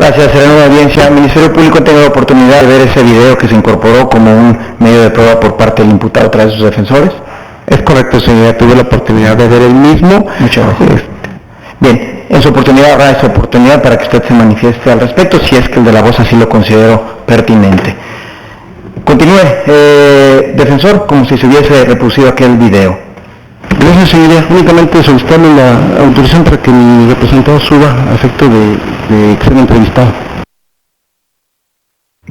Gracias, serena de audiencia. El Ministerio Público ha tenido la oportunidad de ver ese video que se incorporó como un medio de prueba por parte del imputado a través de sus defensores. Es correcto, señoría, tuve la oportunidad de ver el mismo. Muchas gracias. Bien, en su oportunidad habrá esa oportunidad para que usted se manifieste al respecto, si es que el de la voz así lo considero pertinente. Continúe, defensor, como si se hubiese reproducido aquel video. Gracias, señoría. Únicamente solicitarle la autorización para que mi representado suba a efecto de que sea entrevistado.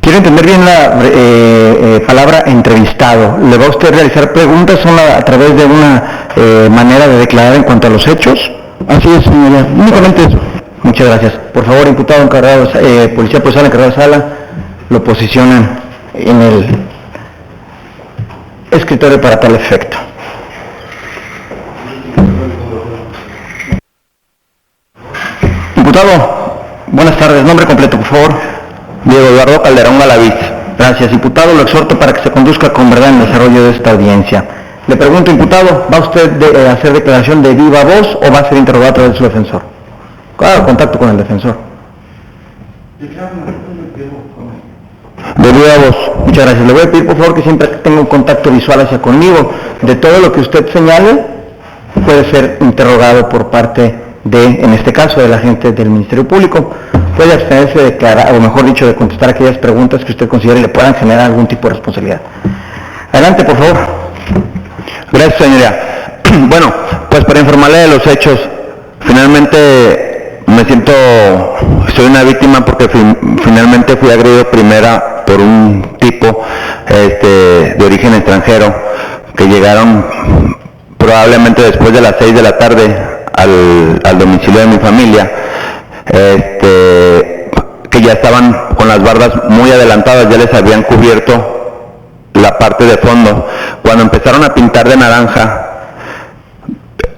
Quiero entender bien la palabra entrevistado. ¿Le va a usted realizar preguntas a través de una manera de declarar en cuanto a los hechos? Así es, señoría. Únicamente eso. Muchas gracias. Por favor, imputado encargado, policía procesal encargado de sala, lo posicionan en el escritorio para tal efecto. Imputado, buenas tardes. Nombre completo, por favor. Diego Eduardo Calderón Galaviz. Gracias, imputado. Lo exhorto para que se conduzca con verdad en el desarrollo de esta audiencia. Le pregunto, imputado, ¿va usted a hacer declaración de viva voz o va a ser interrogado a través de su defensor? Claro, contacto con el defensor. De viva voz. Muchas gracias. Le voy a pedir, por favor, que siempre tenga un contacto visual hacia conmigo. De todo lo que usted señale, puede ser interrogado por parte de, en este caso, del agente del Ministerio Público. Puede abstenerse de declarar, o mejor dicho, de contestar aquellas preguntas que usted considere le puedan generar algún tipo de responsabilidad. Adelante, por favor. Gracias, señoría. Bueno, pues para informarle de los hechos, finalmente soy una víctima porque finalmente fui agredido primera por un tipo de origen extranjero que llegaron probablemente después de las 6 de la tarde al domicilio de mi familia, que ya estaban con las bardas muy adelantadas, ya les habían cubierto la parte de fondo. Cuando empezaron a pintar de naranja,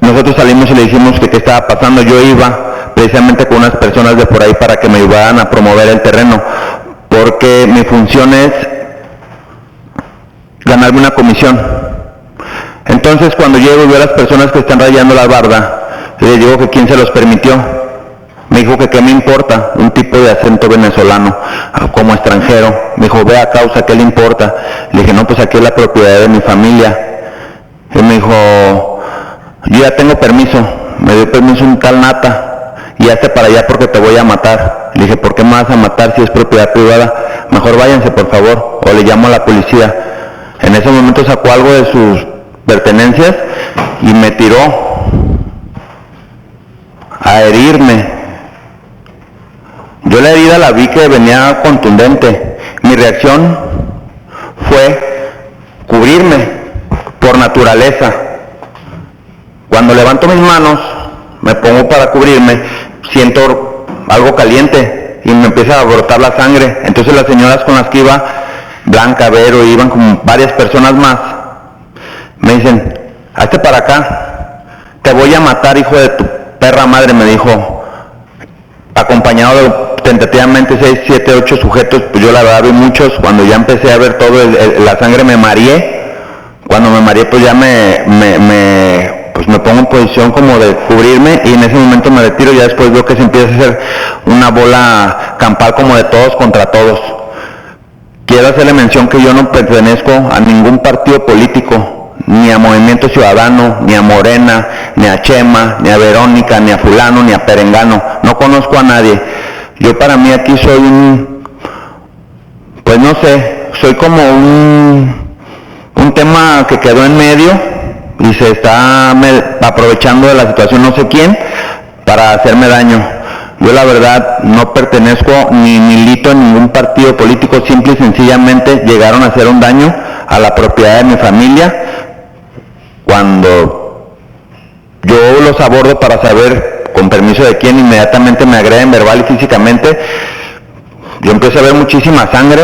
nosotros salimos y le dijimos que qué estaba pasando. Yo iba precisamente con unas personas de por ahí para que me ayudaran a promover el terreno, porque mi función es ganarme una comisión. Entonces, cuando llego y veo a las personas que están rayando la barda, le digo que quién se los permitió. Me dijo que qué me importa, un tipo de acento venezolano, como extranjero. Me dijo, ve a causa, ¿qué le importa? Le dije, no, pues aquí es la propiedad de mi familia. Y me dijo, yo ya tengo permiso, me dio permiso un tal Nata, y hazte para allá porque te voy a matar. Le dije, ¿por qué me vas a matar si es propiedad privada? Mejor váyanse, por favor, o le llamo a la policía. En ese momento sacó algo de sus pertenencias y me tiró a herirme. Yo la herida la vi que venía contundente. Mi reacción fue cubrirme por naturaleza. Cuando levanto mis manos, me pongo para cubrirme, siento algo caliente y me empieza a brotar la sangre. Entonces las señoras con las que iba, Blanca, Vero, iban como varias personas más, me dicen, hazte para acá, te voy a matar, hijo de tu perra madre, me dijo, acompañado de tentativamente 6, 7, 8 sujetos. Pues yo la verdad vi muchos. Cuando ya empecé a ver todo, la sangre, me mareé. Cuando me mareé, pues ya me pongo en posición como de cubrirme, y en ese momento me retiro. Ya después veo que se empieza a hacer una bola campal como de todos contra todos. Quiero hacerle mención que yo no pertenezco a ningún partido político, ni a Movimiento Ciudadano, ni a Morena, ni a Chema, ni a Verónica, ni a fulano, ni a perengano. No conozco a nadie. Yo para mí aquí soy pues no sé, soy como un tema que quedó en medio y se está aprovechando de la situación no sé quién para hacerme daño. Yo la verdad no pertenezco ni milito en ningún partido político, simple y sencillamente llegaron a hacer un daño a la propiedad de mi familia. Cuando yo los abordo para saber con permiso de quién, inmediatamente me agreden verbal y físicamente. Yo empiezo a ver muchísima sangre,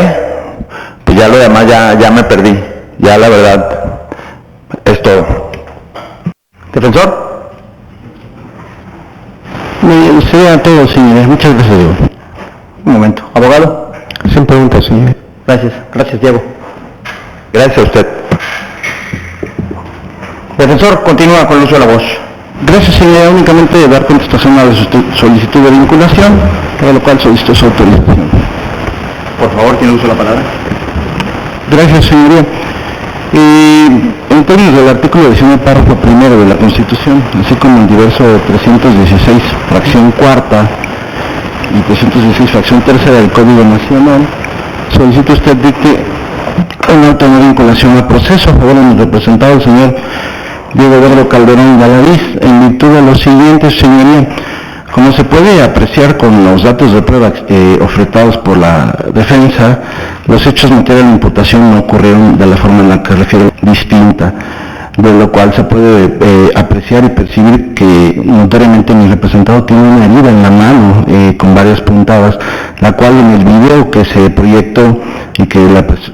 pues ya lo demás ya me perdí. Ya la verdad es todo. Defensor. Sería todo, señores. Muchas gracias, Diego. Un momento. Abogado. Sin preguntas, señor. Gracias. Gracias, Diego. Gracias a usted. Defensor, continúa con el uso de la voz. Gracias, señoría. Únicamente dar contestación a la solicitud de vinculación, para lo cual solicito su autorización. Por favor, tiene uso de la palabra. Gracias, señoría. En términos del artículo 19, párrafo primero de la Constitución, así como el diverso 316, fracción cuarta, y 316, fracción tercera del Código Nacional, solicito usted dicte una auto de vinculación al proceso a favor de mi representado, el señor Diego Eduardo Calderón Galaviz, en virtud de lo siguiente, señoría. Como se puede apreciar con los datos de prueba ofertados por la defensa, los hechos materiales de imputación no ocurrieron de la forma en la que refiero distinta, de lo cual se puede apreciar y percibir que notoriamente mi representado tiene una herida en la mano con varias puntadas, la cual en el video que se proyectó y que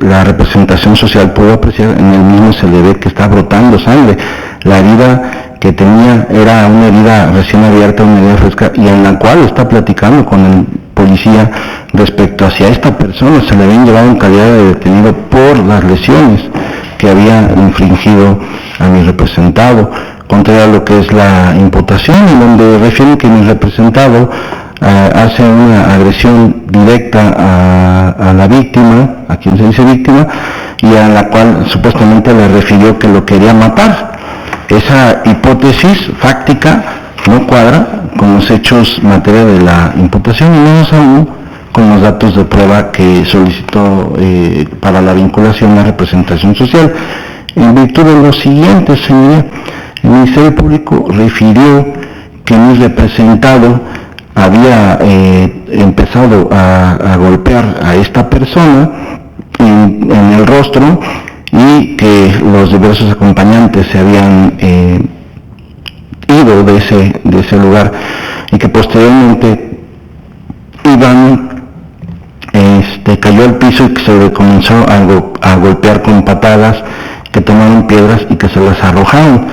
la representación social pudo apreciar, en el mismo se le ve que está brotando sangre. La herida que tenía era una herida recién abierta, una herida fresca, y en la cual está platicando con el policía respecto hacia esta persona. Se le habían llevado en calidad de detenido por las lesiones que había infringido a mi representado, contrario a lo que es la imputación, en donde refiere que mi representado hace una agresión directa a la víctima, a quien se dice víctima, y a la cual supuestamente le refirió que lo quería matar. Esa hipótesis fáctica no cuadra con los hechos materia de la imputación y menos aún con los datos de prueba que solicitó para la vinculación a la representación social. En virtud de lo siguiente, señoría, el Ministerio Público refirió que mi representado había empezado a golpear a esta persona en el rostro y que los diversos acompañantes se habían ido de ese lugar y que posteriormente cayó al piso y que se le comenzó a golpear con patadas, que tomaron piedras y que se las arrojaron,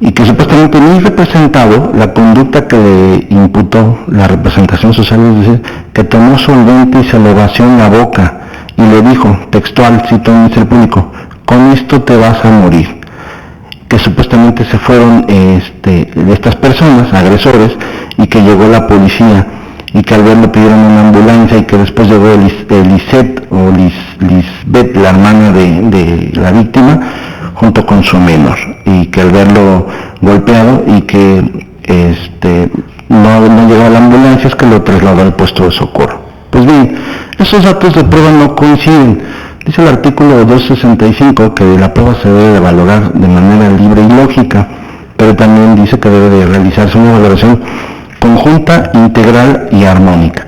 y que supuestamente mi representado, la conducta que le imputó la representación social, es decir, que tomó solvente y se le vació en la boca y le dijo, textual, cito al Ministerio Público, con esto te vas a morir. Que supuestamente se fueron de estas personas, agresores, y que llegó la policía, y que al verlo pidieron una ambulancia, y que después llegó Lisette o Lisbeth, la hermana de la víctima, junto con su menor, y que al verlo golpeado y que no llegó a la ambulancia, es que lo trasladó al puesto de socorro. Pues bien, esos datos de prueba no coinciden. Dice el artículo 265 que la prueba se debe de valorar de manera libre y lógica, pero también dice que debe de realizarse una valoración conjunta, integral y armónica.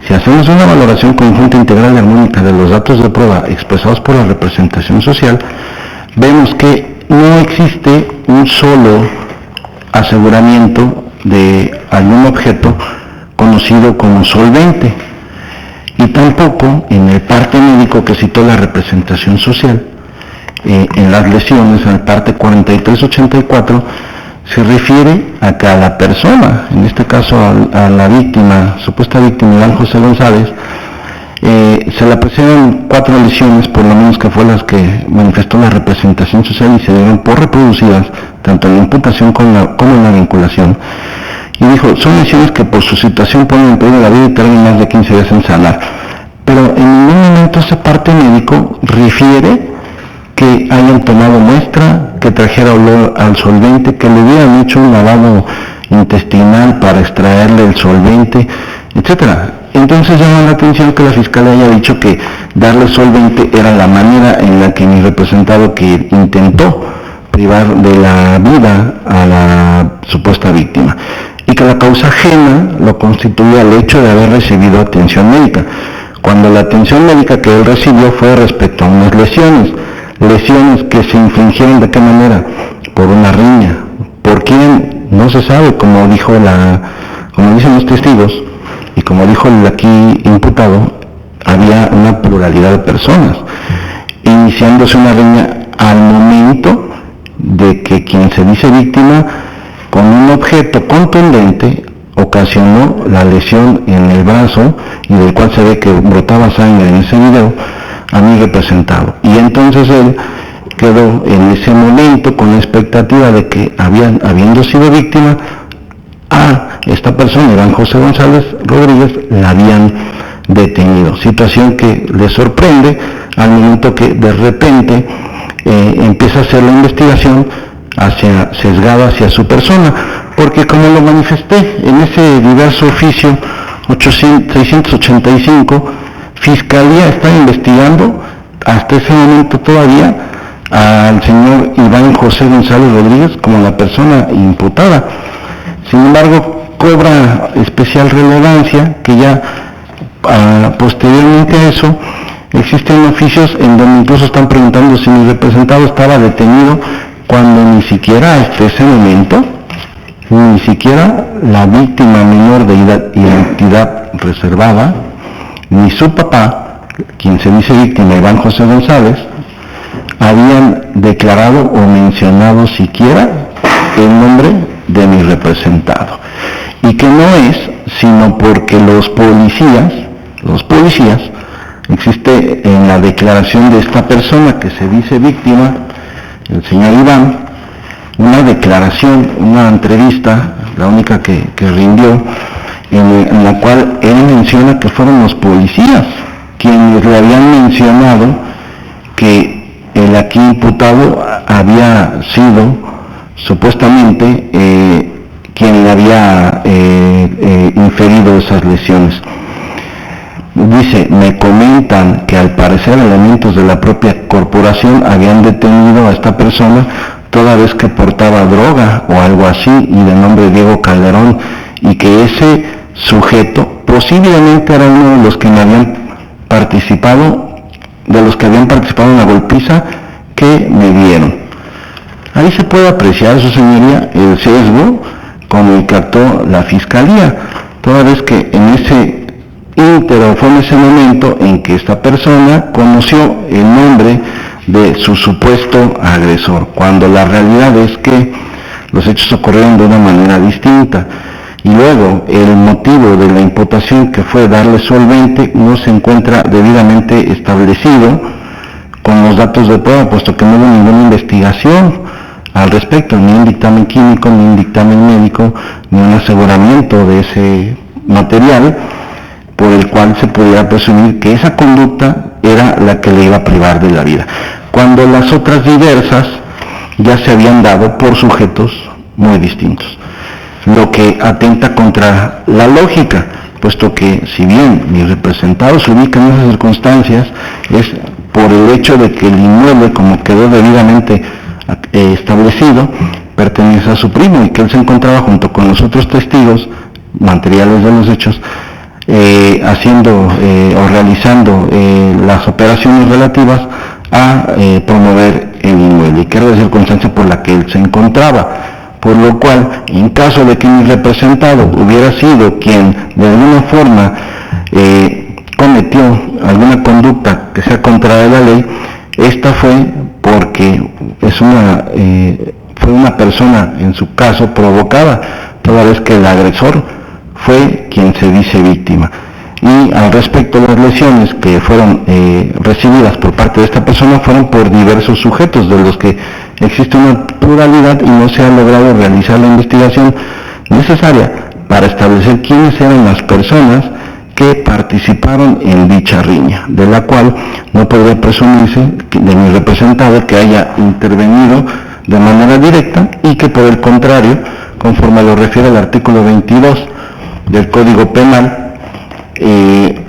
Si hacemos una valoración conjunta, integral y armónica de los datos de prueba expresados por la representación social, vemos que no existe un solo aseguramiento de algún objeto conocido como solvente, y tampoco en el parte médico que citó la representación social, en las lesiones, en el parte 4384, se refiere a que a la persona, en este caso a la víctima, supuesta víctima, Iván José González, se le apreciaron 4 lesiones, por lo menos que fue las que manifestó la representación social, y se dieron por reproducidas tanto en la imputación como en la vinculación. Y dijo, son lesiones que por su situación ponen en peligro la vida y tardan más de 15 días en sanar. Pero en ningún momento ese parte médico refiere que hayan tomado muestra, que trajera olor al solvente, que le hubieran hecho un lavado intestinal para extraerle el solvente, etcétera. Entonces llama la atención que la fiscal haya dicho que darle solvente era la manera en la que mi representado, que intentó privar de la vida a la supuesta víctima, y que la causa ajena lo constituía el hecho de haber recibido atención médica, cuando la atención médica que él recibió fue respecto a unas lesiones que se infringieron. ¿De qué manera? Por una riña. ¿Por quién? No se sabe, como dicen los testigos, y como dijo el aquí imputado, había una pluralidad de personas, iniciándose una riña al momento de que quien se dice víctima, con un objeto contundente, ocasionó la lesión en el brazo, y del cual se ve que brotaba sangre en ese video, a mi representado. Y entonces él, quedó en ese momento con la expectativa de que habiendo sido víctima, a esta persona, Iván José González Rodríguez, la habían detenido. Situación que le sorprende al momento que de repente empieza a hacer la investigación sesgada hacia su persona, porque como lo manifesté en ese diverso oficio 685, Fiscalía está investigando hasta ese momento todavía al señor Iván José González Rodríguez como la persona imputada. Sin embargo, cobra especial relevancia que ya posteriormente a eso existen oficios en donde incluso están preguntando si mi representado estaba detenido cuando ni siquiera hasta ese momento, ni siquiera la víctima menor de identidad reservada, ni su papá, quien se dice víctima, Iván José González, habían declarado o mencionado siquiera el nombre de mi representado. Y que no es sino porque los policías, existe en la declaración de esta persona que se dice víctima, el señor Iván, una declaración, una entrevista, la única que rindió, en la cual él menciona que fueron los policías quienes le habían mencionado que el aquí imputado había sido supuestamente quien le había inferido esas lesiones. Dice, me comentan que al parecer elementos de la propia corporación habían detenido a esta persona toda vez que portaba droga o algo así, y de nombre Diego Calderón, y que ese sujeto posiblemente era uno de los que habían participado en la golpiza que me dieron. Ahí se puede apreciar, su señoría, el sesgo con el que actuó la Fiscalía, toda vez que en ese íntegro fue en ese momento en que esta persona conoció el nombre de su supuesto agresor, cuando la realidad es que los hechos ocurrieron de una manera distinta. Y luego el motivo de la imputación, que fue darle solvente, no se encuentra debidamente establecido con los datos de prueba, puesto que no hubo ninguna investigación al respecto, ni un dictamen químico, ni un dictamen médico, ni un aseguramiento de ese material por el cual se pudiera presumir que esa conducta era la que le iba a privar de la vida, cuando las otras diversas ya se habían dado por sujetos muy distintos, lo que atenta contra la lógica, puesto que si bien mi representado se ubica en esas circunstancias, es por el hecho de que el inmueble, como quedó debidamente establecido, pertenece a su primo y que él se encontraba junto con los otros testigos materiales de los hechos haciendo o realizando las operaciones relativas a promover el inmueble, y que era la circunstancia por la que él se encontraba, por lo cual, en caso de que mi representado hubiera sido quien de alguna forma cometió alguna conducta que sea contraria a la ley, esta fue porque fue una persona, en su caso, provocada, toda vez que el agresor fue quien se dice víctima. Y al respecto, las lesiones que fueron recibidas por parte de esta persona fueron por diversos sujetos, de los que existe una pluralidad y no se ha logrado realizar la investigación necesaria para establecer quiénes eran las personas que participaron en dicha riña, de la cual no podría presumirse de mi representado que haya intervenido de manera directa, y que por el contrario, conforme lo refiere el artículo 22 del Código Penal,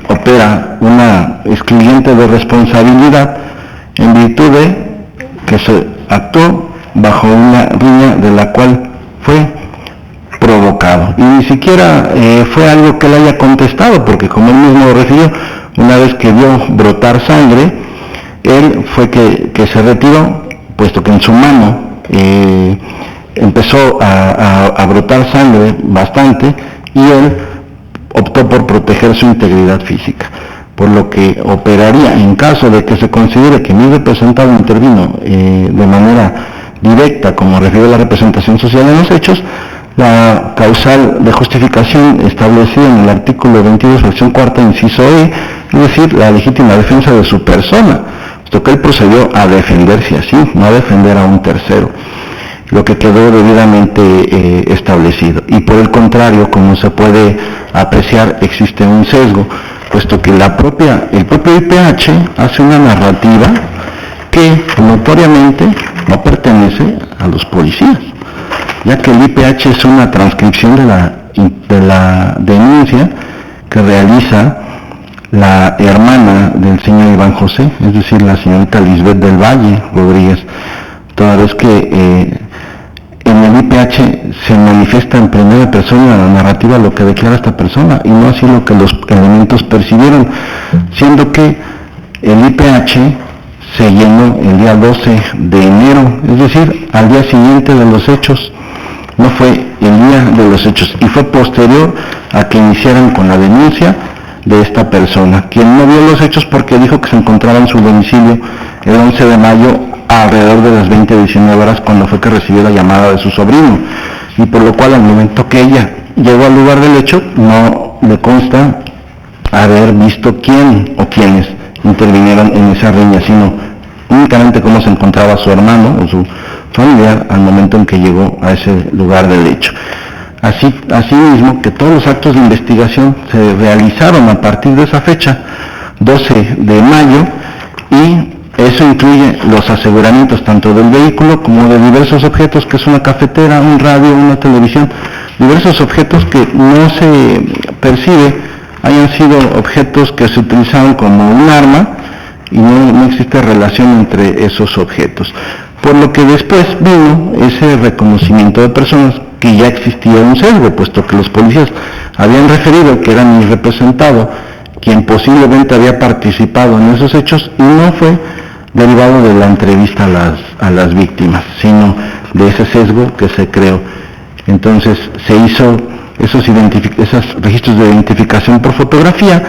opera una excluyente de responsabilidad en virtud de que se actuó bajo una riña de la cual fue provocado, y ni siquiera fue algo que él haya contestado, porque como él mismo lo refirió, una vez que vio brotar sangre, él fue que se retiró, puesto que en su mano empezó a brotar sangre bastante, y él optó por proteger su integridad física, por lo que operaría, en caso de que se considere que mi representado intervino de manera directa, como refiere la representación social en los hechos, la causal de justificación establecida en el artículo 22, fracción cuarta, inciso E, es decir, la legítima defensa de su persona, puesto que él procedió a defenderse así, no a defender a un tercero, lo que quedó debidamente establecido. Y por el contrario, como se puede apreciar, existe un sesgo, puesto que el propio IPH hace una narrativa que notoriamente no pertenece a los policías, ya que el IPH es una transcripción de la denuncia que realiza la hermana del señor Iván José, es decir, la señorita Lisbeth del Valle Rodríguez, toda vez que en el IPH se manifiesta en primera persona la narrativa, lo que declara esta persona, y no así lo que los elementos percibieron, siendo que el IPH se llenó el día 12 de enero, es decir, al día siguiente de los hechos, no fue el día de los hechos, y fue posterior a que iniciaran con la denuncia de esta persona, quien no vio los hechos porque dijo que se encontraba en su domicilio el 11 de mayo alrededor de las 20:19 horas, cuando fue que recibió la llamada de su sobrino, y por lo cual al momento que ella llegó al lugar del hecho no le consta haber visto quién o quiénes intervinieron en esa riña, sino únicamente cómo se encontraba su hermano o su familiar al momento en que llegó a ese lugar del hecho. Asimismo, que todos los actos de investigación se realizaron a partir de esa fecha, 12 de mayo, y eso incluye los aseguramientos tanto del vehículo como de diversos objetos, que es una cafetera, un radio, una televisión, diversos objetos que no se percibe hayan sido objetos que se utilizaron como un arma, y no existe relación entre esos objetos. Por lo que después vino ese reconocimiento de personas, que ya existía un sesgo, puesto que los policías habían referido que era mi representado quien posiblemente había participado en esos hechos, y no fue derivado de la entrevista a las víctimas, sino de ese sesgo que se creó. Entonces se hizo esos registros de identificación por fotografía,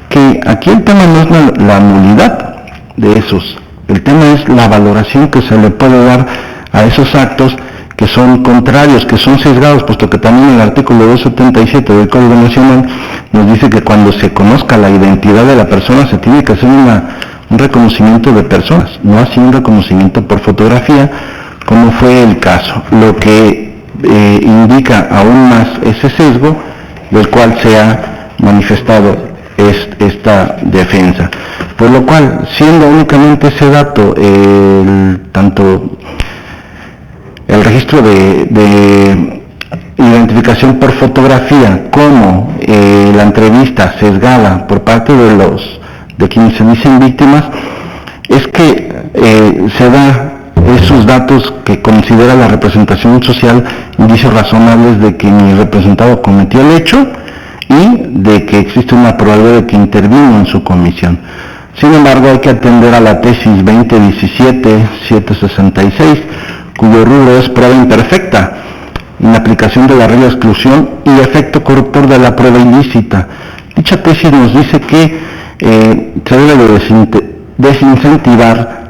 que aquí el tema no es la nulidad de esos, el tema es la valoración que se le puede dar a esos actos que son contrarios, que son sesgados, puesto que también el artículo 277 del Código Nacional nos dice que cuando se conozca la identidad de la persona se tiene que hacer un reconocimiento de personas, no así un reconocimiento por fotografía, como fue el caso, lo que indica aún más ese sesgo del cual se ha manifestado esta defensa. Por lo cual, siendo únicamente ese dato, tanto el registro de identificación por fotografía como la entrevista sesgada por parte de quienes se dicen víctimas, es que se da esos datos que considera la representación social indicios razonables de que mi representado cometió el hecho y de que existe una probabilidad de que intervino en su comisión. Sin embargo, hay que atender a la tesis 2017-766, cuyo rubro es prueba imperfecta, en aplicación de la regla de exclusión y efecto corruptor de la prueba ilícita. Dicha tesis nos dice que se debe de desincentivar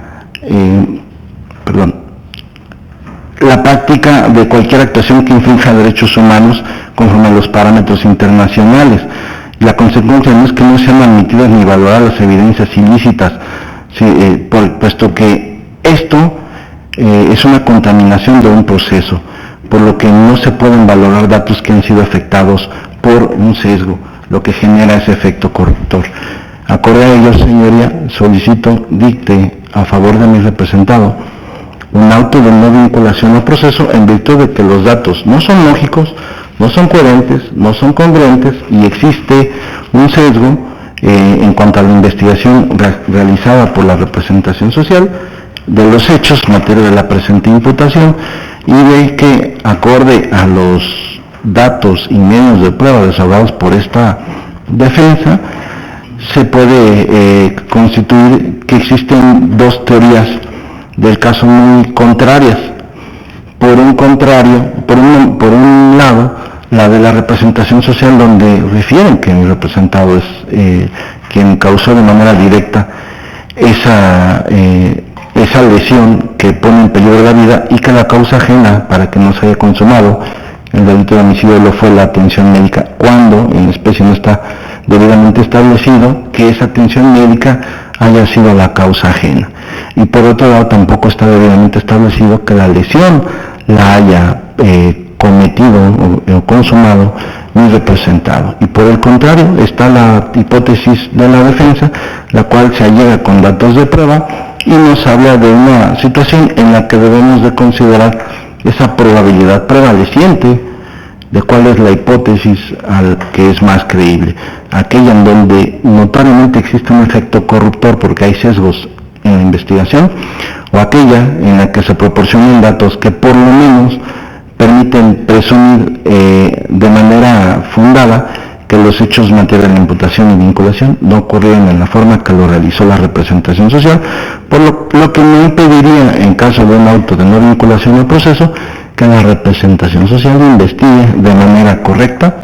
la práctica de cualquier actuación que infrinja derechos humanos conforme a los parámetros internacionales. La consecuencia no es que no sean admitidas ni valoradas las evidencias ilícitas, puesto que esto es una contaminación de un proceso, por lo que no se pueden valorar datos que han sido afectados por un sesgo, lo que genera ese efecto corruptor. Acorde a ello, señoría, solicito dicte a favor de mi representado un auto de no vinculación al proceso en virtud de que los datos no son lógicos, no son coherentes, no son congruentes y existe un sesgo en cuanto a la investigación realizada por la representación social de los hechos en materia de la presente imputación, y de que, acorde a los datos y medios de prueba desahogados por esta defensa, se puede constituir que existen dos teorías del caso muy contrarias. Por un lado, la de la representación social, donde refieren que mi representado es quien causó de manera directa esa lesión que pone en peligro la vida, y que la causa ajena para que no se haya consumado el delito de homicidio lo fue la atención médica, cuando en la especie no está debidamente establecido que esa atención médica haya sido la causa ajena. y por otro lado tampoco está debidamente establecido que la lesión la haya cometido o consumado mi representado. Y por el contrario, está la hipótesis de la defensa, la cual se allega con datos de prueba y nos habla de una situación en la que debemos de considerar esa probabilidad prevaleciente de cuál es la hipótesis al que es más creíble, aquella en donde notoriamente existe un efecto corruptor porque hay sesgos en la investigación, o aquella en la que se proporcionan datos que por lo menos permiten presumir de manera fundada que los hechos materia de imputación y vinculación no ocurrieron en la forma que lo realizó la representación social, por lo que me impediría, en caso de un auto de no vinculación al proceso, que la representación social investigue de manera correcta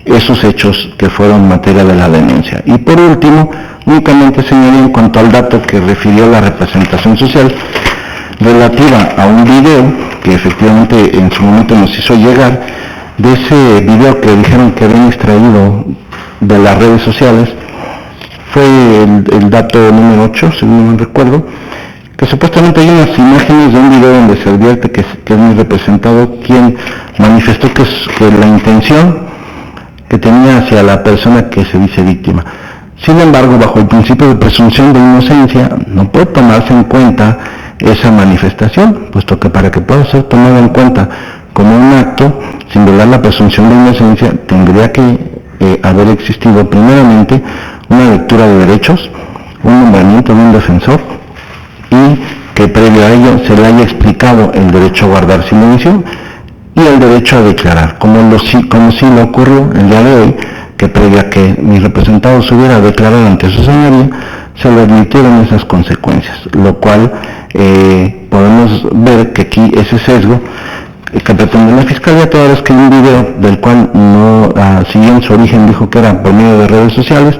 esos hechos que fueron materia de la denuncia. Y por último, únicamente señalé en cuanto al dato que refirió la representación social relativa a un video que efectivamente en su momento nos hizo llegar, de ese video que dijeron que habían extraído de las redes sociales, fue el dato número 8, según no recuerdo, que supuestamente hay unas imágenes de un video donde se advierte que es mi representado quien manifestó que la intención que tenía hacia la persona que se dice víctima. Sin embargo, bajo el principio de presunción de inocencia, no puede tomarse en cuenta esa manifestación, puesto que para que pueda ser tomada en cuenta como un acto, sin violar la presunción de inocencia, tendría que haber existido primeramente una lectura de derechos, un nombramiento de un defensor, y que previo a ello se le haya explicado el derecho a guardar silencio y el derecho a declarar, como sí lo ocurrió el día de hoy, que previo a que mi representado se hubiera declarado ante su señoría, se le admitieron esas consecuencias, lo cual podemos ver que aquí ese sesgo que pretende la Fiscalía, toda vez que hay un video del cual no, si bien su origen dijo que era por medio de redes sociales,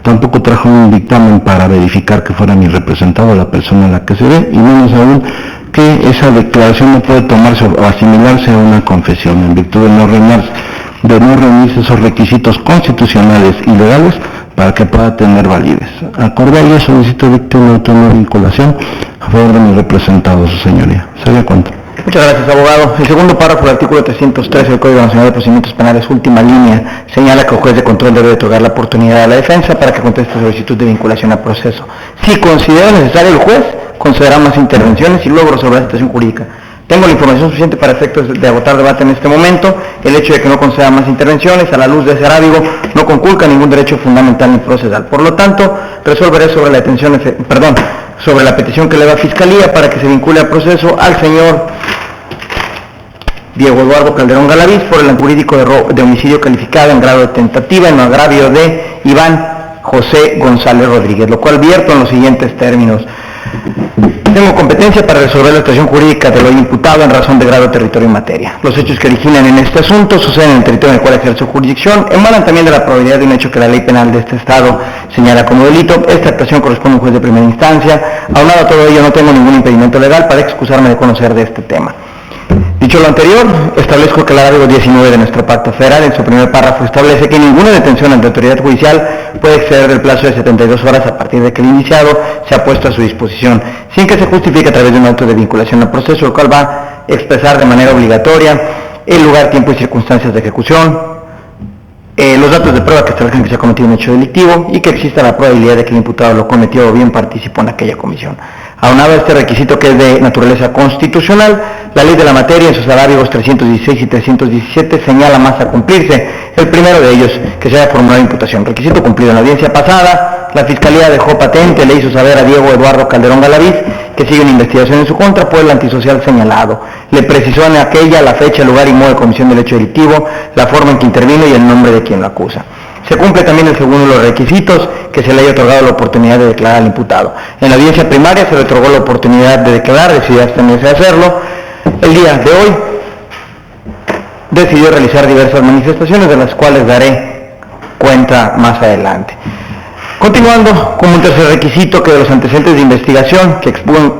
tampoco trajo un dictamen para verificar que fuera mi representado la persona a la que se ve, y menos aún que esa declaración no puede tomarse o asimilarse a una confesión, en virtud de no reunirse esos requisitos constitucionales y legales para que pueda tener validez. Acorde a ello, solicito dictar una vinculación a favor de mi representado, su señoría. ¿Sería cuánto? Muchas gracias, abogado. El segundo párrafo del artículo 313 del Código Nacional de Procedimientos Penales, última línea, señala que el juez de control debe otorgar la oportunidad a la defensa para que conteste solicitud de vinculación al proceso. Si considera necesario el juez, concederá más intervenciones y logros sobre la situación jurídica. Tengo la información suficiente para efectos de agotar debate en este momento. El hecho de que no conceda más intervenciones, a la luz de ese arábigo, no conculca ningún derecho fundamental ni procesal. Por lo tanto, resolveré sobre sobre la petición que le da a Fiscalía para que se vincule al proceso al señor Diego Eduardo Calderón Galaviz por el jurídico de homicidio calificado en grado de tentativa en agravio de Iván José González Rodríguez, lo cual vierto en los siguientes términos. Tengo competencia para resolver la situación jurídica de lo imputado en razón de grado, territorio y materia. Los hechos que originan en este asunto suceden en el territorio en el cual ejerce jurisdicción, emanan también de la probabilidad de un hecho que la ley penal de este Estado señala como delito. Esta actuación corresponde a un juez de primera instancia. Aunado a todo ello, no tengo ningún impedimento legal para excusarme de conocer de este tema. Dicho lo anterior, establezco que el arábigo 19 de nuestro Pacto Federal, en su primer párrafo, establece que ninguna detención ante autoridad judicial puede exceder del plazo de 72 horas a partir de que el indiciado se ha puesto a su disposición, sin que se justifique a través de un auto de vinculación al proceso, el cual va a expresar de manera obligatoria el lugar, tiempo y circunstancias de ejecución, los datos de prueba que establezcan que se ha cometido un hecho delictivo y que exista la probabilidad de que el imputado lo cometió o bien participó en aquella comisión. Aunado a este requisito que es de naturaleza constitucional, la ley de la materia en sus arábigos 316 y 317 señala más a cumplirse. El primero de ellos, que se haya formulado imputación. Requisito cumplido en la audiencia pasada, la Fiscalía dejó patente, le hizo saber a Diego Eduardo Calderón Galaviz que sigue una investigación en su contra por el antisocial señalado. Le precisó en aquella la fecha, lugar y modo de comisión del hecho delictivo, la forma en que intervino y el nombre de quien lo acusa. Se cumple también el segundo de los requisitos, que se le haya otorgado la oportunidad de declarar al imputado. En la audiencia primaria se le otorgó la oportunidad de declarar, decidió abstenerse de hacerlo. El día de hoy decidió realizar diversas manifestaciones, de las cuales daré cuenta más adelante. Continuando, como un tercer requisito, que de los antecedentes de investigación que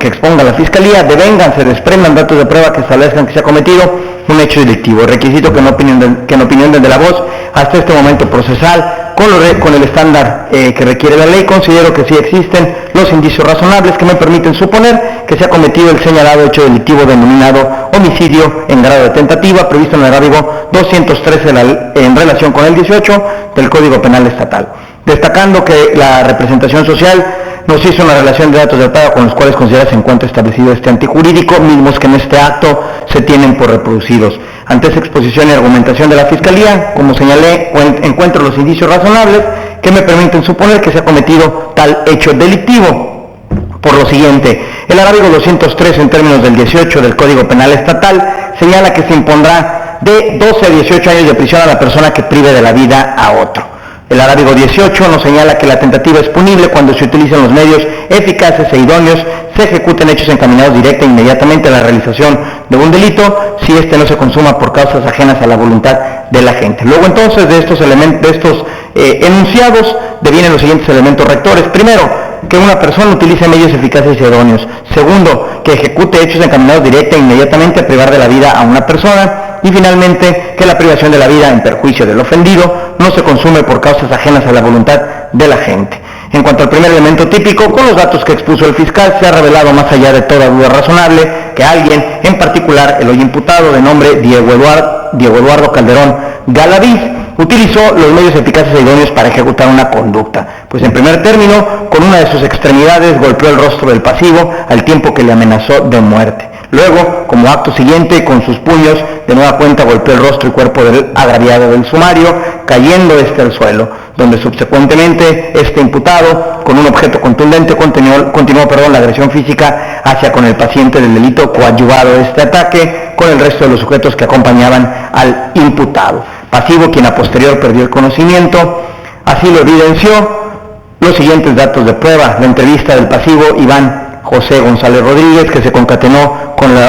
exponga la Fiscalía devengan, se desprendan datos de prueba que establezcan que se ha cometido un hecho delictivo. Requisito que en opinión de la voz, hasta este momento procesal, con el estándar que requiere la ley, considero que sí existen los indicios razonables que me permiten suponer que se ha cometido el señalado hecho delictivo denominado homicidio en grado de tentativa, previsto en el arábigo 213 en relación con el 18 del Código Penal Estatal. Destacando que la representación social nos hizo una relación de datos de pago con los cuales considera se encuentra establecido este antijurídico, mismos que en este acto se tienen por reproducidos. Ante esa exposición y argumentación de la Fiscalía, como señalé, encuentro los indicios razonables que me permiten suponer que se ha cometido tal hecho delictivo. Por lo siguiente, el arábigo 203 en términos del 18 del Código Penal Estatal señala que se impondrá de 12 a 18 años de prisión a la persona que prive de la vida a otro. El arábigo 18 nos señala que la tentativa es punible cuando se utilizan los medios eficaces e idóneos, se ejecuten hechos encaminados directa e inmediatamente a la realización de un delito, si éste no se consuma por causas ajenas a la voluntad de la gente. Luego entonces de estos enunciados devienen los siguientes elementos rectores. Primero, que una persona utilice medios eficaces y idóneos. Segundo, que ejecute hechos encaminados directa e inmediatamente a privar de la vida a una persona. Y finalmente, que la privación de la vida en perjuicio del ofendido no se consume por causas ajenas a la voluntad de la gente. En cuanto al primer elemento típico, con los datos que expuso el fiscal, se ha revelado más allá de toda duda razonable que alguien, en particular el hoy imputado de nombre Diego Eduardo Calderón Galaviz, utilizó los medios eficaces e idóneos para ejecutar una conducta, pues en primer término, con una de sus extremidades golpeó el rostro del pasivo al tiempo que le amenazó de muerte. Luego, como acto siguiente, con sus puños, de nueva cuenta golpeó el rostro y cuerpo del agraviado del sumario, cayendo al suelo, donde subsecuentemente este imputado, con un objeto contundente, continuó la agresión física hacia con el paciente del delito, coadyuvado este ataque con el resto de los sujetos que acompañaban al imputado. Pasivo, quien a posterior perdió el conocimiento, así lo evidenció los siguientes datos de prueba: la entrevista del pasivo Iván José González Rodríguez, que se concatenó con lo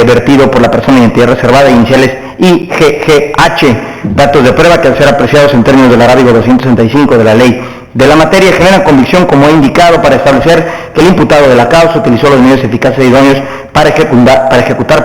vertido por la persona de identidad reservada, iniciales IGGH, datos de prueba que al ser apreciados en términos del arábigo 265 de la ley de la materia generan convicción, como he indicado, para establecer que el imputado de la causa utilizó los medios eficaces e idóneos para ejecutar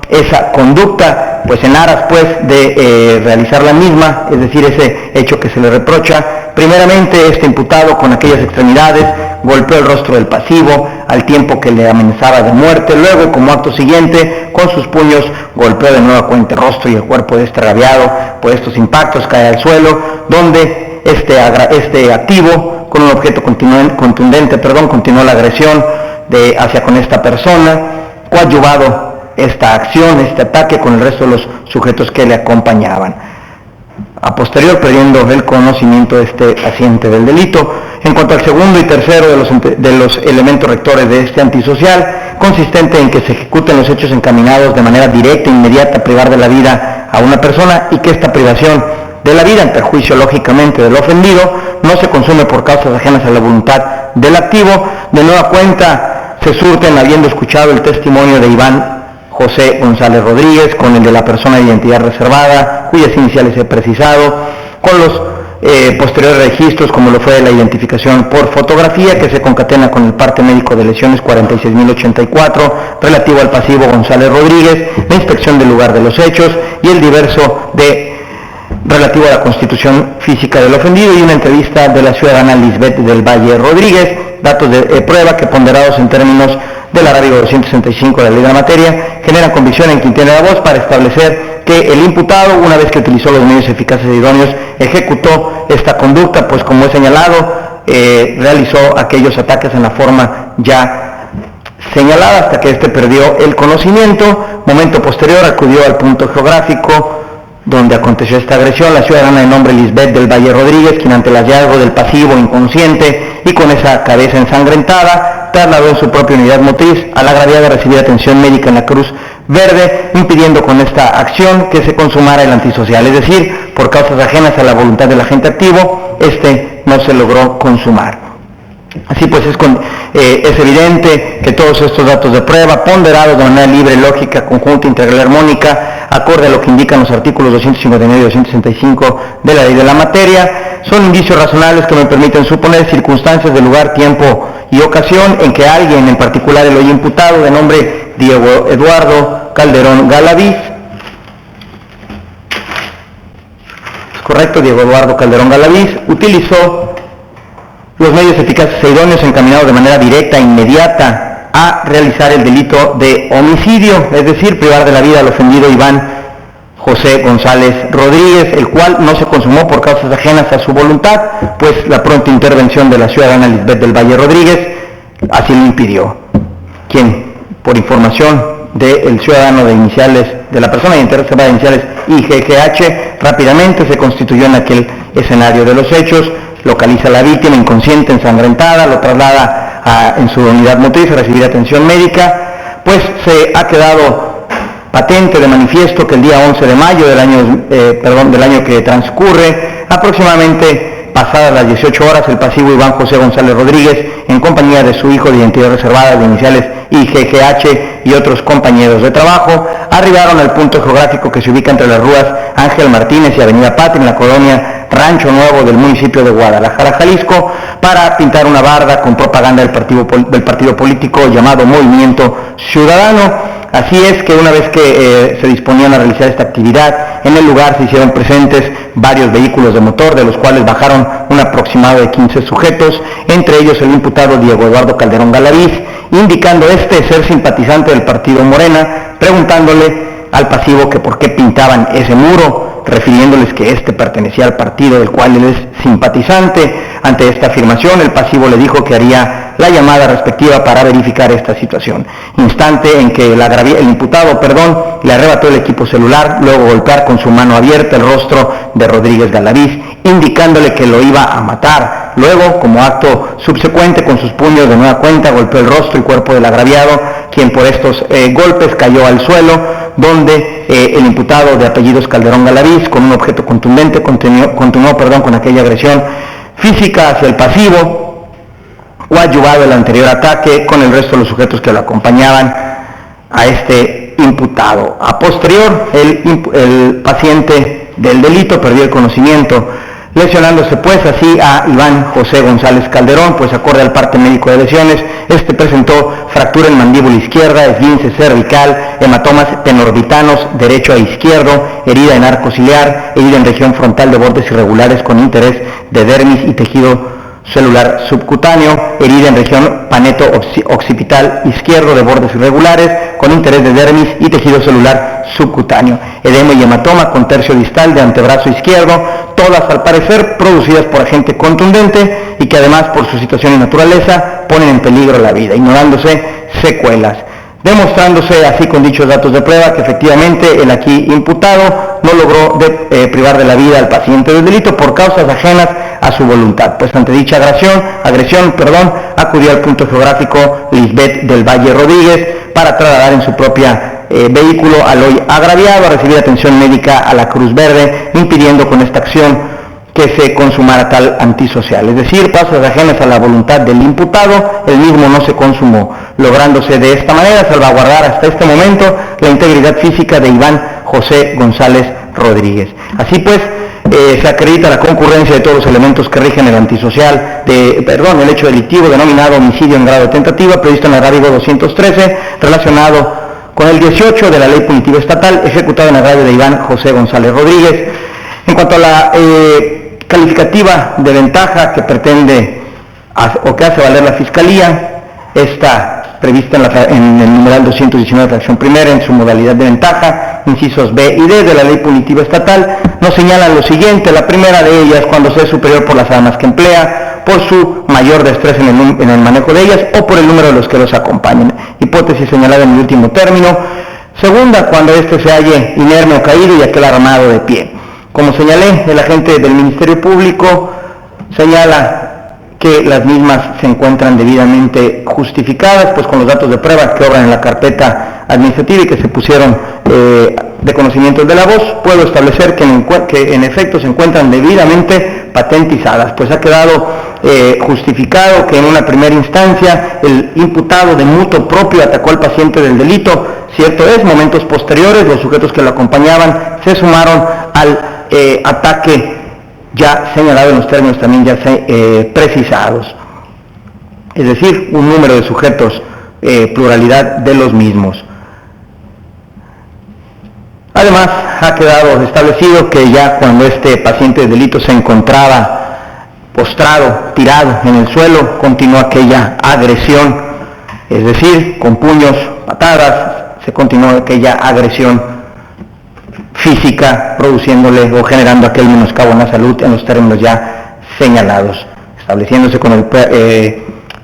esa conducta, pues en aras de realizar la misma, es decir, ese hecho que se le reprocha. Primeramente, este imputado, con aquellas extremidades, golpeó el rostro del pasivo al tiempo que le amenazaba de muerte. Luego, como acto siguiente, con sus puños golpeó de nueva cuenta el rostro y el cuerpo de este agraviado. Por estos impactos cae al suelo, donde este activo, con un objeto contundente, continuó la agresión hacia con esta persona, coadyuvado esta acción, este ataque con el resto de los sujetos que le acompañaban. A posterior, perdiendo el conocimiento de este paciente del delito. En cuanto al segundo y tercero de los elementos rectores de este antisocial, consistente en que se ejecuten los hechos encaminados de manera directa e inmediata a privar de la vida a una persona y que esta privación de la vida, en perjuicio lógicamente del ofendido, no se consume por causas ajenas a la voluntad del activo. De nueva cuenta, se surten, habiendo escuchado el testimonio de Iván José González Rodríguez con el de la persona de identidad reservada, cuyas iniciales he precisado, con los posteriores registros, como lo fue la identificación por fotografía, que se concatena con el parte médico de lesiones 46.084, relativo al pasivo González Rodríguez, la inspección del lugar de los hechos y el diverso relativo a la constitución física del ofendido, y una entrevista de la ciudadana Lisbeth del Valle Rodríguez, datos de prueba que, ponderados en términos del arábigo 265 de la ley de la materia, generan convicción en quien tiene la voz para establecer que el imputado, una vez que utilizó los medios eficaces e idóneos, ejecutó esta conducta, pues como he señalado, realizó aquellos ataques en la forma ya señalada hasta que éste perdió el conocimiento. Momento posterior acudió al punto geográfico donde aconteció esta agresión la ciudadana de nombre Lisbeth del Valle Rodríguez, quien ante el hallazgo del pasivo inconsciente y con esa cabeza ensangrentada, trasladó en su propia unidad motriz a la agraviada a recibir atención médica en la Cruz Verde, impidiendo con esta acción que se consumara el antisocial, es decir, por causas ajenas a la voluntad del agente activo, este no se logró consumar. Así pues, es evidente que todos estos datos de prueba, ponderados de manera libre, lógica, conjunta, integral, armónica, acorde a lo que indican los artículos 259 y 265 de la ley de la materia, son indicios razonables que me permiten suponer circunstancias de lugar, tiempo y ocasión en que alguien, en particular el hoy imputado de nombre Diego Eduardo Calderón Galaviz, correcto, Diego Eduardo Calderón Galaviz utilizó los medios eficaces e idóneos encaminados de manera directa e inmediata a realizar el delito de homicidio, es decir, privar de la vida al ofendido Iván José González Rodríguez, el cual no se consumó por causas ajenas a su voluntad, pues la pronta intervención de la ciudadana Lisbeth del Valle Rodríguez así lo impidió, quien, por información del ciudadano de iniciales, de la persona de interés reservada de iniciales IGGH, rápidamente se constituyó en aquel escenario de los hechos, localiza a la víctima inconsciente, ensangrentada, lo traslada en su unidad motriz a recibir atención médica, pues se ha quedado patente de manifiesto que el día 11 de mayo del año que transcurre, aproximadamente pasadas las 18 horas, el pasivo Iván José González Rodríguez, en compañía de su hijo de identidad reservada de iniciales IGGH y otros compañeros de trabajo, arribaron al punto geográfico que se ubica entre las ruas Ángel Martínez y Avenida Patria, en la colonia Rancho Nuevo del municipio de Guadalajara, Jalisco, para pintar una barda con propaganda del partido político llamado Movimiento Ciudadano. Así es que una vez que se disponían a realizar esta actividad, en el lugar se hicieron presentes varios vehículos de motor, de los cuales bajaron un aproximado de 15 sujetos, entre ellos el imputado Diego Eduardo Calderón Galaviz, indicando ser simpatizante del partido Morena, preguntándole al pasivo que por qué pintaban ese muro, refiriéndoles que este pertenecía al partido del cual él es simpatizante. Ante esta afirmación, el pasivo le dijo que haría la llamada respectiva para verificar esta situación, instante en que el imputado le arrebató el equipo celular, luego golpear con su mano abierta el rostro de Rodríguez Galaviz, indicándole que lo iba a matar. Luego, como acto subsecuente, con sus puños de nueva cuenta, golpeó el rostro y cuerpo del agraviado, quien por estos golpes cayó al suelo, donde el imputado de apellidos Calderón Galaviz, con un objeto contundente, continuó con aquella agresión física hacia el pasivo, coadyuvado el anterior ataque con el resto de los sujetos que lo acompañaban a este imputado. A posterior, el paciente del delito perdió el conocimiento, lesionándose pues así a Iván José González Calderón, pues acorde al parte médico de lesiones, este presentó fractura en mandíbula izquierda, esguince cervical, hematomas penorbitanos derecho a izquierdo, herida en arco ciliar, herida en región frontal de bordes irregulares con interés de dermis y tejido celular subcutáneo, herida en región paneto occipital izquierdo de bordes irregulares con interés de dermis y tejido celular subcutáneo, edema y hematoma con tercio distal de antebrazo izquierdo, todas al parecer producidas por agente contundente y que además por su situación y naturaleza ponen en peligro la vida, ignorándose secuelas, demostrándose así con dichos datos de prueba que efectivamente el aquí imputado no logró privar de la vida al paciente del delito por causas ajenas a su voluntad, pues ante dicha agresión, acudió al punto geográfico Lisbeth del Valle Rodríguez para trasladar en su propia vehículo al hoy agraviado a recibir atención médica a la Cruz Verde, impidiendo con esta acción que se consumara tal antisocial, es decir, causas ajenas a la voluntad del imputado, el mismo no se consumó, lográndose de esta manera salvaguardar hasta este momento la integridad física de Iván José González Rodríguez. Así pues, se acredita la concurrencia de todos los elementos que rigen el antisocial, el hecho delictivo denominado homicidio en grado de tentativa, previsto en el Rádigo 213, relacionado con el 18 de la Ley Punitiva Estatal, ejecutado en el agravio de Iván José González Rodríguez. En cuanto a la calificativa de ventaja que pretende o que hace valer la Fiscalía, está prevista en el numeral 219 fracción primera en su modalidad de ventaja, incisos B y D de la Ley Punitiva Estatal, nos señalan lo siguiente: la primera de ellas, cuando sea superior por las armas que emplea, por su mayor destreza en el manejo de ellas o por el número de los que los acompañan, hipótesis señalada en el último término. Segunda, cuando éste se halle inerme o caído y aquel armado de pie. Como señalé, el agente del Ministerio Público señala que las mismas se encuentran debidamente justificadas, pues con los datos de prueba que obran en la carpeta administrativa y que se pusieron de conocimiento de la voz, puedo establecer que en efecto se encuentran debidamente patentizadas, pues ha quedado justificado que en una primera instancia el imputado de mutuo propio atacó al paciente del delito. Cierto es, momentos posteriores los sujetos que lo acompañaban se sumaron al ataque ya señalado en los términos también ya precisados, es decir, un número de sujetos, pluralidad de los mismos. Además, ha quedado establecido que ya cuando este paciente de delito se encontraba postrado, tirado en el suelo, continuó aquella agresión, es decir, con puños, patadas, se continuó aquella agresión física, produciéndole o generando aquel menoscabo en la salud en los términos ya señalados, estableciéndose con el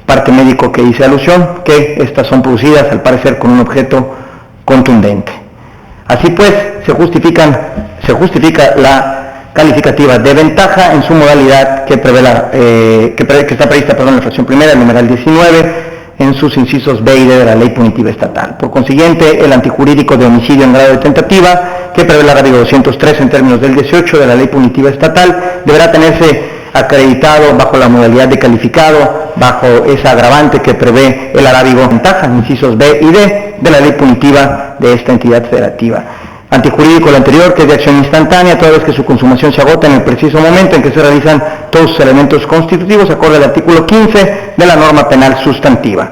parte médico que hice alusión, que estas son producidas al parecer con un objeto contundente. Así pues, se justifica la calificativa de ventaja en su modalidad que está prevista en la fracción primera, el numeral 19, en sus incisos B y D de la ley punitiva estatal. Por consiguiente, el antijurídico de homicidio en grado de tentativa, que prevé el artículo 203 en términos del 18 de la ley punitiva estatal, deberá tenerse acreditado bajo la modalidad de calificado, bajo esa agravante que prevé el arábigo ventaja, incisos B y D de la ley punitiva de esta entidad federativa. Antijurídico el anterior, que es de acción instantánea, toda vez que su consumación se agota en el preciso momento en que se realizan todos sus elementos constitutivos, acorde al artículo 15 de la norma penal sustantiva.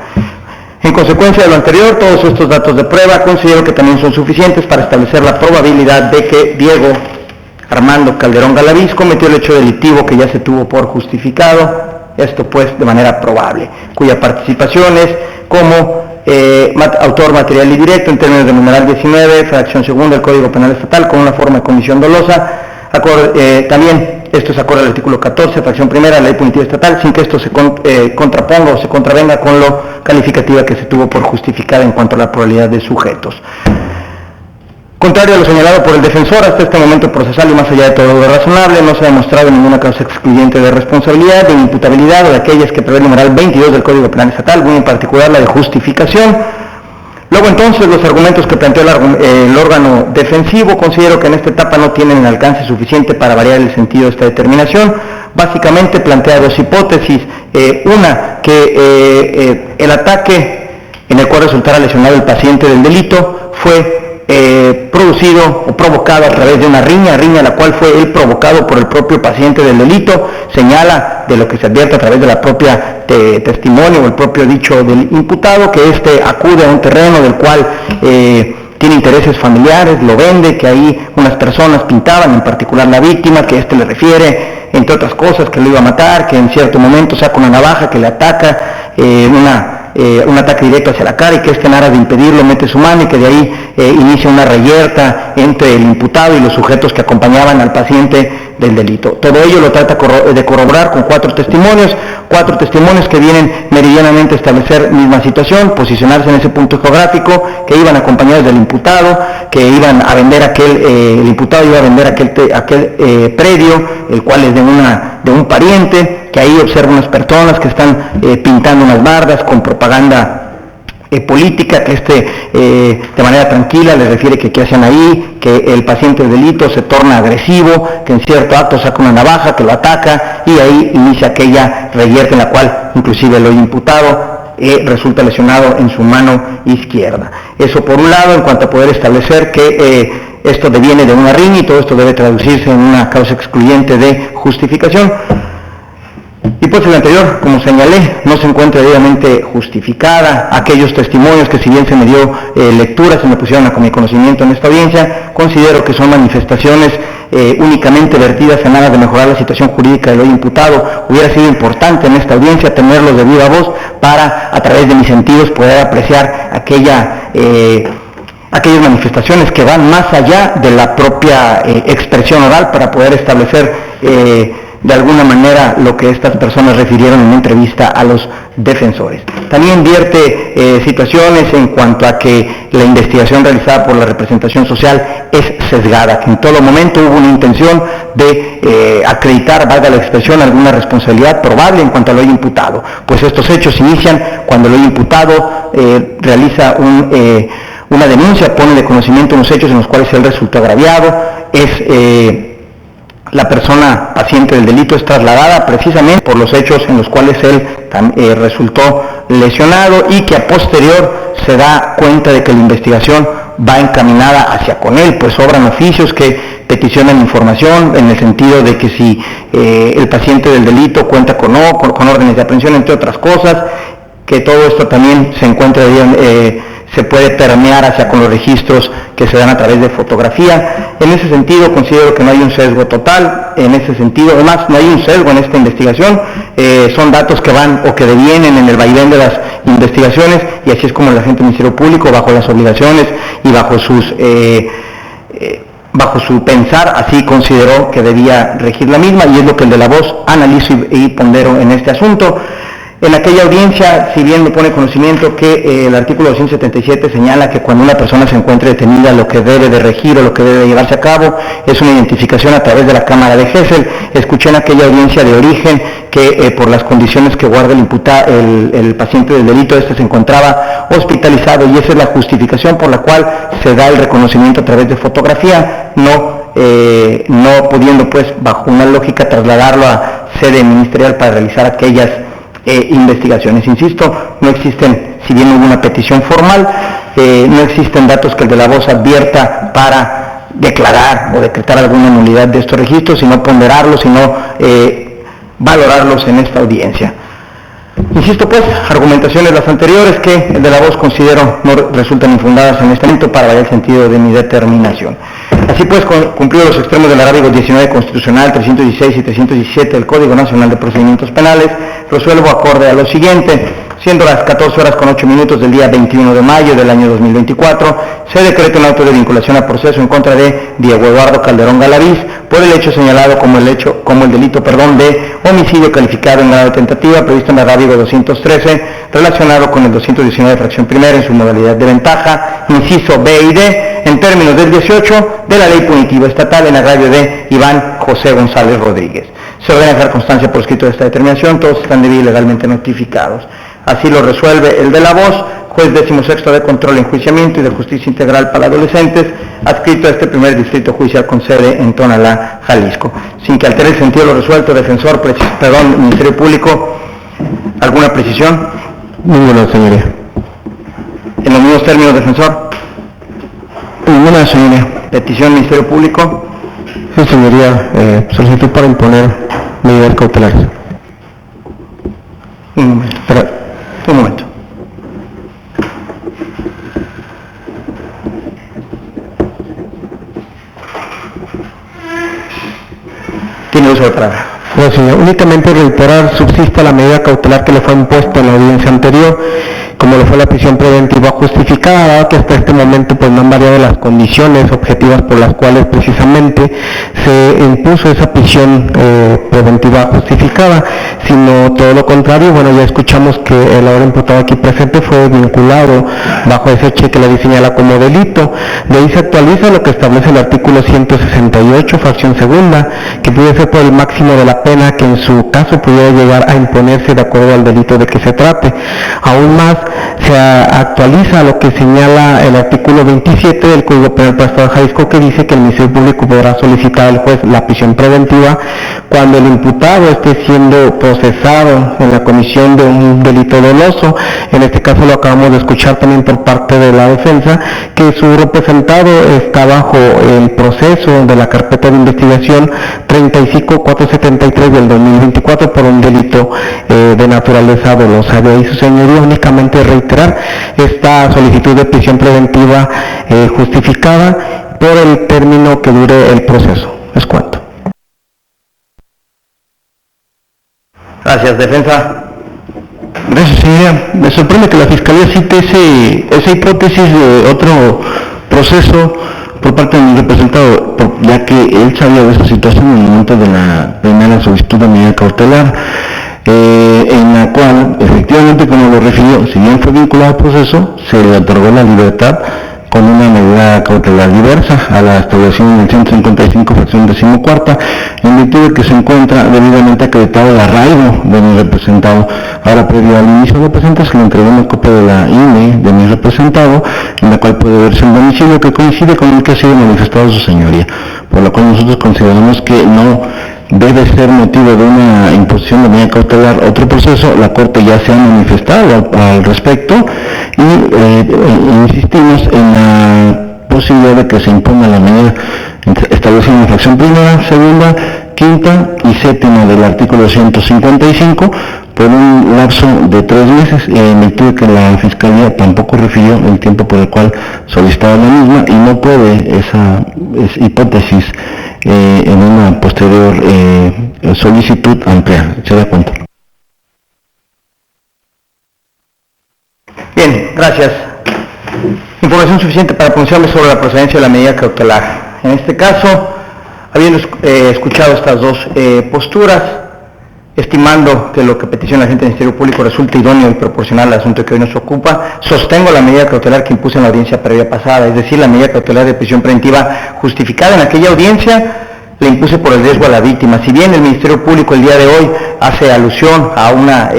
En consecuencia de lo anterior, todos estos datos de prueba considero que también son suficientes para establecer la probabilidad de que Diego Armando Calderón Galaviz cometió el hecho delictivo que ya se tuvo por justificado, esto pues de manera probable, cuya participación es como autor material y directo en términos del numeral 19, fracción segunda del Código Penal Estatal, con una forma de comisión dolosa, también esto es acorde al artículo 14, fracción primera de la ley punitiva estatal, sin que esto se contraponga o se contravenga con lo calificativa que se tuvo por justificada en cuanto a la probabilidad de sujetos. Contrario a lo señalado por el defensor, hasta este momento procesal y más allá de todo lo razonable, no se ha demostrado ninguna causa excluyente de responsabilidad, de imputabilidad o de aquellas que prevé el numeral 22 del Código Penal Estatal, muy en particular la de justificación. Luego entonces los argumentos que planteó el órgano defensivo considero que en esta etapa no tienen el alcance suficiente para variar el sentido de esta determinación. Básicamente plantea dos hipótesis, una que el ataque en el cual resultara lesionado el paciente del delito fue producido o provocado a través de una riña la cual fue él provocado por el propio paciente del delito, señala de lo que se advierte a través de la propia testimonio o el propio dicho del imputado, que éste acude a un terreno del cual tiene intereses familiares, lo vende, que ahí unas personas pintaban, en particular la víctima, que éste le refiere, entre otras cosas, que lo iba a matar, que en cierto momento saca una navaja que le ataca, un ataque directo hacia la cara y que en aras de impedirlo mete su mano y que de ahí inicia una reyerta entre el imputado y los sujetos que acompañaban al paciente del delito. Todo ello lo trata de corroborar con cuatro testimonios que vienen meridianamente a establecer misma situación, posicionarse en ese punto geográfico, que iban acompañados del imputado, que iban a vender el imputado iba a vender aquel predio, el cual es de un pariente, que ahí observa unas personas que están pintando unas bardas con propaganda política, que de manera tranquila les refiere que qué hacen ahí, que el paciente del delito se torna agresivo, que en cierto acto saca una navaja, que lo ataca y ahí inicia aquella reyerta en la cual inclusive el imputado resulta lesionado en su mano izquierda. Eso por un lado, en cuanto a poder establecer que esto deviene de una riña y todo esto debe traducirse en una causa excluyente de justificación. Y pues el anterior, como señalé, no se encuentra debidamente justificada. Aquellos testimonios que si bien se me dio lectura, se me pusieron a mi conocimiento en esta audiencia, considero que son manifestaciones únicamente vertidas en aras de mejorar la situación jurídica del hoy imputado. Hubiera sido importante en esta audiencia tenerlos de viva voz para, a través de mis sentidos, poder apreciar aquellas manifestaciones que van más allá de la propia expresión oral para poder establecer de alguna manera lo que estas personas refirieron en entrevista a los defensores. También vierte situaciones en cuanto a que la investigación realizada por la representación social es sesgada, que en todo momento hubo una intención de acreditar, valga la expresión, alguna responsabilidad probable en cuanto al hoy imputado, pues estos hechos inician cuando el hoy imputado realiza una denuncia, pone de conocimiento unos hechos en los cuales él resultó agraviado, la persona paciente del delito es trasladada precisamente por los hechos en los cuales él resultó lesionado y que a posterior se da cuenta de que la investigación va encaminada hacia con él, pues obran oficios que peticionan información en el sentido de que si el paciente del delito cuenta con órdenes de aprehensión, entre otras cosas, que todo esto también se se puede permear hacia con los registros que se dan a través de fotografía. En ese sentido considero que no hay un sesgo total, en ese sentido además no hay un sesgo en esta investigación, son datos que van o que devienen en el vaivén de las investigaciones, y así es como el agente del Ministerio Público, bajo las obligaciones y bajo su pensar, así consideró que debía regir la misma, y es lo que el de la voz analizo y pondero en este asunto. En aquella audiencia, si bien me pone conocimiento que el artículo 277 señala que cuando una persona se encuentre detenida, lo que debe de regir o lo que debe de llevarse a cabo es una identificación a través de la cámara de Gesell. Escuché en aquella audiencia de origen que por las condiciones que guarda el paciente del delito, se encontraba hospitalizado, y esa es la justificación por la cual se da el reconocimiento a través de fotografía, no pudiendo pues bajo una lógica trasladarlo a sede ministerial para realizar aquellas investigaciones. Insisto, no existen, si bien hubo una petición formal, no existen datos que el de la voz advierta para declarar o decretar alguna nulidad de estos registros, sino ponderarlos, sino valorarlos en esta audiencia. Insisto pues, argumentaciones las anteriores que el de la voz considero no resultan infundadas en este momento para variar el sentido de mi determinación. Así pues, cumplidos los extremos del arábigo 19 constitucional, 316 y 317 del Código Nacional de Procedimientos Penales, resuelvo acorde a lo siguiente. Siendo las 14 horas con 8 minutos del día 21 de mayo del año 2024, se decreta un auto de vinculación a proceso en contra de Diego Eduardo Calderón Galaviz por el hecho señalado como el delito de homicidio calificado en grado de tentativa previsto en el arábigo 213, relacionado con el 219 fracción primera en su modalidad de ventaja, inciso B y D, en términos del 18 de la Ley Punitiva Estatal en agravio de Iván José González Rodríguez. Se ordena dejar constancia por escrito de esta determinación, todos están debidamente y legalmente notificados. Así lo resuelve el de la voz, juez 16º de control, enjuiciamiento y de justicia integral para adolescentes, adscrito a este primer distrito judicial con sede en Tonalá, Jalisco. Sin que altere el sentido de lo resuelto, Ministerio Público, ¿alguna precisión? Ninguna, señoría. En los mismos términos, defensor. Ninguna, señoría. Petición, Ministerio Público. Sí, señoría, solicitud para imponer medidas cautelares. Un momento. Tiene uso de palabra. Bueno, señor, únicamente reiterar, subsiste la medida cautelar que le fue impuesta en la audiencia anterior, como lo fue la prisión preventiva justificada, dado que hasta este momento pues no han variado las condiciones objetivas por las cuales precisamente se impuso esa prisión preventiva justificada, sino todo lo contrario. Bueno, ya escuchamos que el ahora imputado aquí presente fue vinculado bajo ese hecho que le señala como delito. De ahí se actualiza lo que establece el artículo 168, fracción segunda, que puede ser por el máximo de la pena que en su caso pudiera llegar a imponerse de acuerdo al delito de que se trate. Aún más, se actualiza lo que señala el artículo 27 del Código Penal para el Estado de Jalisco, que dice que el Ministerio Público podrá solicitar al juez la prisión preventiva cuando el imputado esté siendo procesado en la comisión de un delito doloso. En este caso lo acabamos de escuchar también por parte de la defensa, que su representado está bajo el proceso de la carpeta de investigación 35473 del 2024 por un delito de naturaleza dolosa. De ahí, su señoría, únicamente reiterar esta solicitud de prisión preventiva justificada por el término que dure el proceso. Es cuanto. Gracias, defensa. Gracias, señoría. Me sorprende que la Fiscalía cite esa hipótesis de otro proceso por parte del representado, ya que él sabía de esa situación en el momento de la primera solicitud de medida cautelar, en la cual, efectivamente, como lo refirió, si bien fue vinculado al proceso, se le otorgó la libertad con una medida cautelar diversa a la establecida en el 155, fracción 14ª, en virtud de que se encuentra debidamente acreditado el arraigo de mi representado. Ahora, previo al inicio de presente, se le entregó una copia de la INE de mi representado, en la cual puede verse el domicilio que coincide con el que ha sido manifestado su señoría, por lo cual nosotros consideramos que no debe ser motivo de una imposición de medida cautelar otro proceso. La Corte ya se ha manifestado al respecto y insistimos en la posibilidad de que se imponga la medida establecida en la fracción primera, segunda, quinta y séptima del artículo 155, por un lapso de 3 meses, en virtud de que la Fiscalía tampoco refirió el tiempo por el cual solicitaba la misma y no puede esa hipótesis en una posterior solicitud ampliar. ¿Se da cuenta? Bien, gracias. Información suficiente para pronunciarme sobre la procedencia de la medida cautelar. En este caso, habiendo escuchado estas dos posturas, estimando que lo que peticiona la gente del Ministerio Público resulta idóneo y proporcional al asunto que hoy nos ocupa, sostengo la medida cautelar que impuse en la audiencia previa pasada, es decir, la medida cautelar de prisión preventiva justificada en aquella audiencia, la impuse por el riesgo a la víctima. Si bien el Ministerio Público el día de hoy hace alusión a una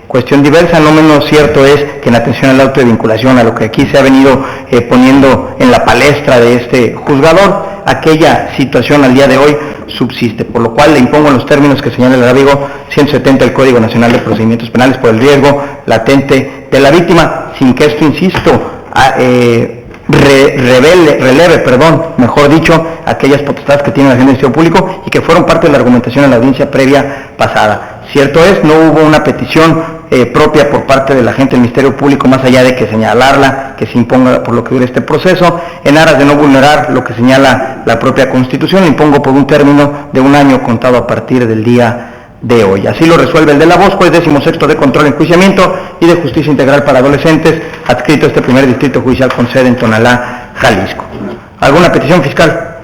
cuestión diversa, no menos cierto es que en atención al auto de vinculación, a lo que aquí se ha venido poniendo en la palestra de este juzgador, aquella situación al día de hoy subsiste, por lo cual le impongo en los términos que señala el arábigo 170 del Código Nacional de Procedimientos Penales por el riesgo latente de la víctima, sin que esto, insisto, releve, mejor dicho, aquellas potestades que tiene la gente del Ministerio Público y que fueron parte de la argumentación en la audiencia previa pasada. Cierto es, no hubo una petición propia por parte de la gente del Ministerio Público, más allá de que señalarla, que se imponga por lo que dure este proceso, en aras de no vulnerar lo que señala la propia Constitución, le impongo por un término de 1 año contado a partir del día de hoy. Así lo resuelve el de la voz, juez 16º de control, enjuiciamiento y de justicia integral para adolescentes, adscrito a este primer distrito judicial con sede en Tonalá, Jalisco. ¿Alguna petición, fiscal?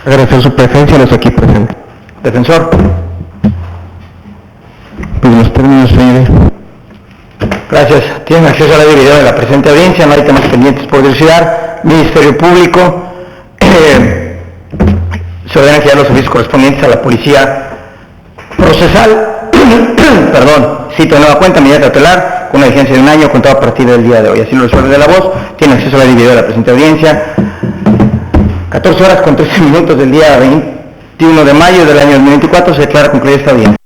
Agradecer su presencia, los aquí presentes. Defensor. Pues los términos, señores. Gracias. Tienen acceso a la video de la presente audiencia, no hay temas pendientes por dilucidar. Ministerio Público, se ordenan que ya los servicios correspondientes a la Policía Procesal, cito de nueva cuenta, medida cautelar, con una vigencia de 1 año contado a partir del día de hoy. Así lo resuelve de la voz, tiene acceso a la video de la presente audiencia. 14 horas con 13 minutos del día 21 de mayo del año 2024, se declara concluida esta audiencia.